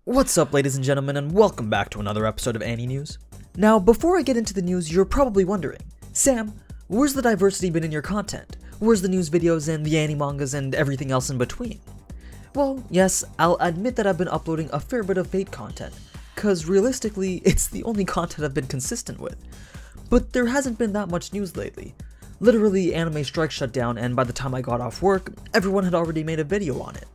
What's up, ladies and gentlemen, and welcome back to another episode of AniNews. Now, before I get into the news, you're probably wondering, Sam, where's the diversity been in your content? Where's the news videos and the AniMangas and everything else in between? Well, yes, I'll admit that I've been uploading a fair bit of Fate content, cause realistically, it's the only content I've been consistent with. But there hasn't been that much news lately. Literally, anime strike shut down, and by the time I got off work, everyone had already made a video on it.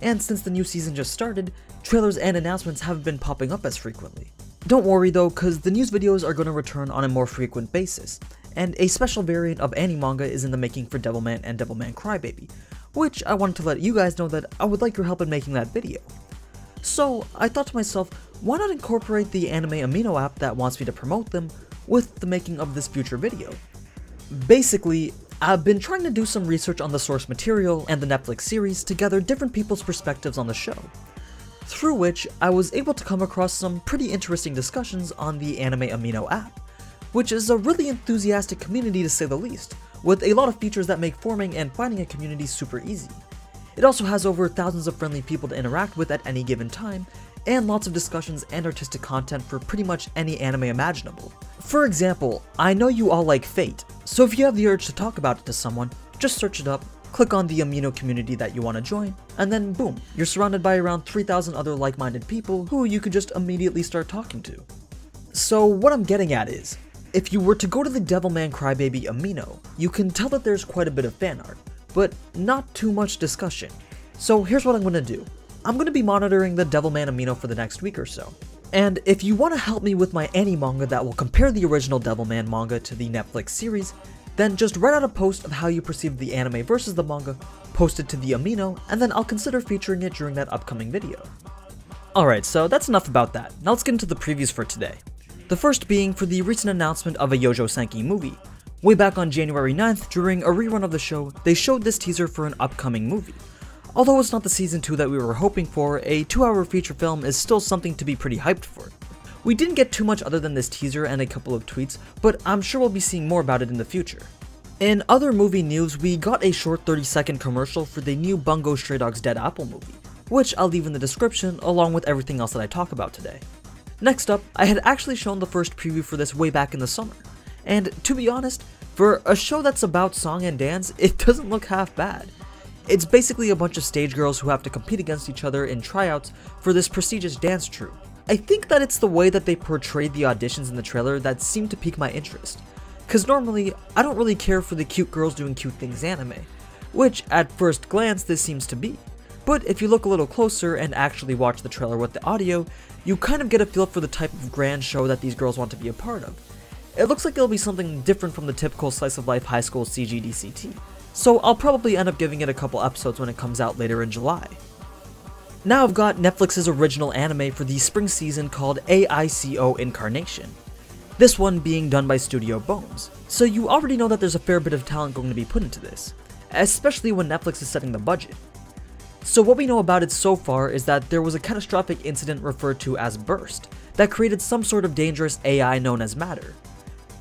And since the new season just started, trailers and announcements haven't been popping up as frequently. Don't worry though, cause the news videos are going to return on a more frequent basis, and a special variant of AniManga is in the making for DevilMan and DevilMan Crybaby, which I wanted to let you guys know that I would like your help in making that video. So I thought to myself, why not incorporate the Anime Amino app that wants me to promote them with the making of this future video? Basically, I've been trying to do some research on the source material and the Netflix series to gather different people's perspectives on the show, through which I was able to come across some pretty interesting discussions on the Anime Amino app, which is a really enthusiastic community to say the least, with a lot of features that make forming and finding a community super easy. It also has over thousands of friendly people to interact with at any given time, and lots of discussions and artistic content for pretty much any anime imaginable. For example, I know you all like Fate, so if you have the urge to talk about it to someone, just search it up, click on the Amino community that you want to join, and then boom, you're surrounded by around 3,000 other like-minded people who you could just immediately start talking to. So what I'm getting at is, if you were to go to the DevilMan Crybaby Amino, you can tell that there's quite a bit of fan art, but not too much discussion. So here's what I'm going to do. I'm going to be monitoring the DevilMan Amino for the next week or so. And if you want to help me with my AniManga that will compare the original DevilMan manga to the Netflix series, then just write out a post of how you perceive the anime versus the manga, post it to the Amino, and then I'll consider featuring it during that upcoming video. Alright, so that's enough about that. Now let's get into the previews for today. The first being for the recent announcement of a Yojo Senki movie. Way back on January 9th, during a rerun of the show, they showed this teaser for an upcoming movie. Although it's not the season 2 that we were hoping for, a 2-hour feature film is still something to be pretty hyped for. We didn't get too much other than this teaser and a couple of tweets, but I'm sure we'll be seeing more about it in the future. In other movie news, we got a short 30-second commercial for the new Bungo Stray Dogs Dead Apple movie, which I'll leave in the description along with everything else that I talk about today. Next up, I had actually shown the first preview for this way back in the summer, and to be honest, for a show that's about song and dance, it doesn't look half bad. It's basically a bunch of stage girls who have to compete against each other in tryouts for this prestigious dance troupe. I think that it's the way that they portrayed the auditions in the trailer that seemed to pique my interest, cause normally I don't really care for the cute girls doing cute things anime, which at first glance this seems to be. But if you look a little closer and actually watch the trailer with the audio, you kind of get a feel for the type of grand show that these girls want to be a part of. It looks like it'll be something different from the typical slice of life high school CGDCT. So I'll probably end up giving it a couple episodes when it comes out later in July. Now I've got Netflix's original anime for the spring season called AICO Incarnation. This one being done by Studio Bones, so you already know that there's a fair bit of talent going to be put into this, especially when Netflix is setting the budget. So what we know about it so far is that there was a catastrophic incident referred to as Burst that created some sort of dangerous AI known as Matter.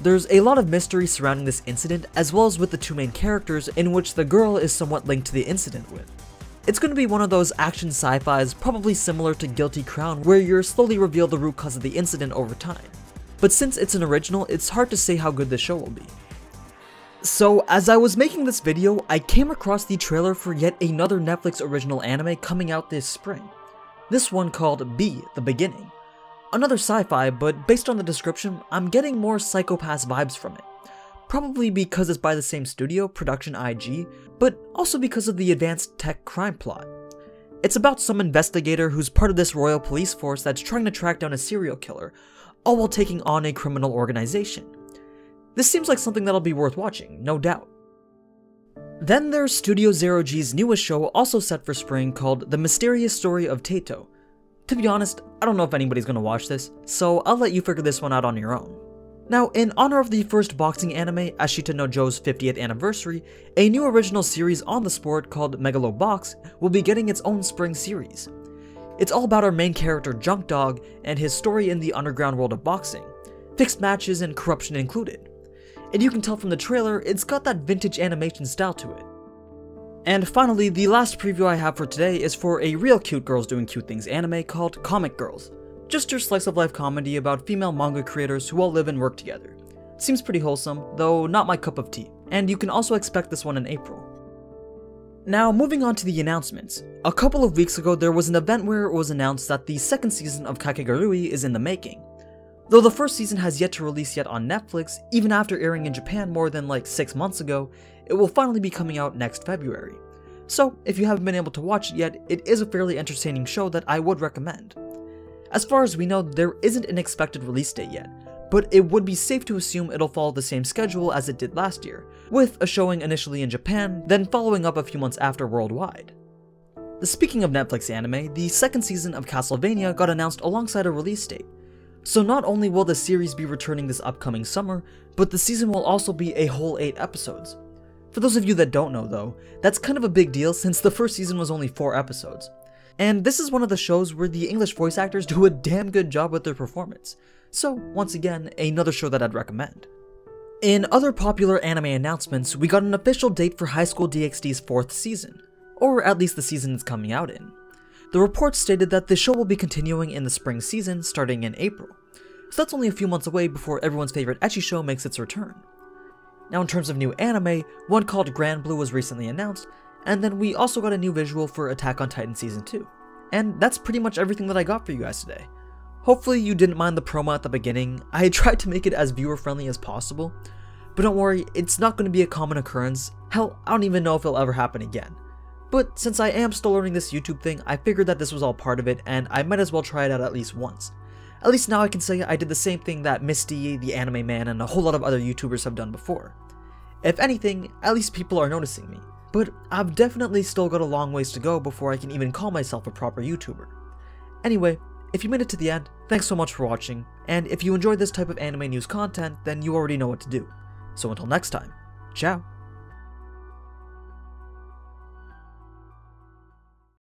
There's a lot of mystery surrounding this incident, as well as with the two main characters, in which the girl is somewhat linked to the incident with. It's going to be one of those action sci-fis probably similar to Guilty Crown, where you're slowly revealed the root cause of the incident over time. But since it's an original, it's hard to say how good the show will be. So as I was making this video, I came across the trailer for yet another Netflix original anime coming out this spring. This one called B, The Beginning. Another sci-fi, but based on the description, I'm getting more Psycho-Pass vibes from it. Probably because it's by the same studio, Production IG, but also because of the advanced tech crime plot. It's about some investigator who's part of this royal police force that's trying to track down a serial killer, all while taking on a criminal organization. This seems like something that'll be worth watching, no doubt. Then there's Studio Zero G's newest show also set for spring called The Mysterious Story of Tato. To be honest, I don't know if anybody's gonna watch this, so I'll let you figure this one out on your own. Now, in honor of the first boxing anime, Ashita no Joe's 50th anniversary, a new original series on the sport called Megalobox will be getting its own spring series. It's all about our main character Junk Dog and his story in the underground world of boxing, fixed matches and corruption included. And you can tell from the trailer, it's got that vintage animation style to it. And finally, the last preview I have for today is for a real cute girls doing cute things anime called Comic Girls. Just your slice of life comedy about female manga creators who all live and work together. Seems pretty wholesome, though not my cup of tea, and you can also expect this one in April. Now, moving on to the announcements. A couple of weeks ago there was an event where it was announced that the second season of Kakegurui is in the making. Though the first season has yet to release yet on Netflix, even after airing in Japan more than like 6 months ago, it will finally be coming out next February. So, if you haven't been able to watch it yet, it is a fairly entertaining show that I would recommend. As far as we know, there isn't an expected release date yet, but it would be safe to assume it'll follow the same schedule as it did last year, with a showing initially in Japan, then following up a few months after worldwide. Speaking of Netflix anime, the second season of Castlevania got announced alongside a release date. So not only will the series be returning this upcoming summer, but the season will also be a whole 8 episodes. For those of you that don't know though, that's kind of a big deal since the first season was only 4 episodes. And this is one of the shows where the English voice actors do a damn good job with their performance. So once again, another show that I'd recommend. In other popular anime announcements, we got an official date for High School DxD's 4th season, or at least the season it's coming out in. The report stated that the show will be continuing in the spring season starting in April, so that's only a few months away before everyone's favorite ecchi show makes its return. Now in terms of new anime, one called Grand Blue was recently announced, and then we also got a new visual for Attack on Titan Season 2. And that's pretty much everything that I got for you guys today. Hopefully you didn't mind the promo at the beginning. I tried to make it as viewer friendly as possible, but don't worry, it's not going to be a common occurrence. Hell, I don't even know if it'll ever happen again. But since I am still learning this YouTube thing, I figured that this was all part of it, and I might as well try it out at least once. At least now I can say I did the same thing that Misty, the Anime Man, and a whole lot of other YouTubers have done before. If anything, at least people are noticing me. But I've definitely still got a long ways to go before I can even call myself a proper YouTuber. Anyway, if you made it to the end, thanks so much for watching, and if you enjoyed this type of anime news content, then you already know what to do. So until next time, ciao!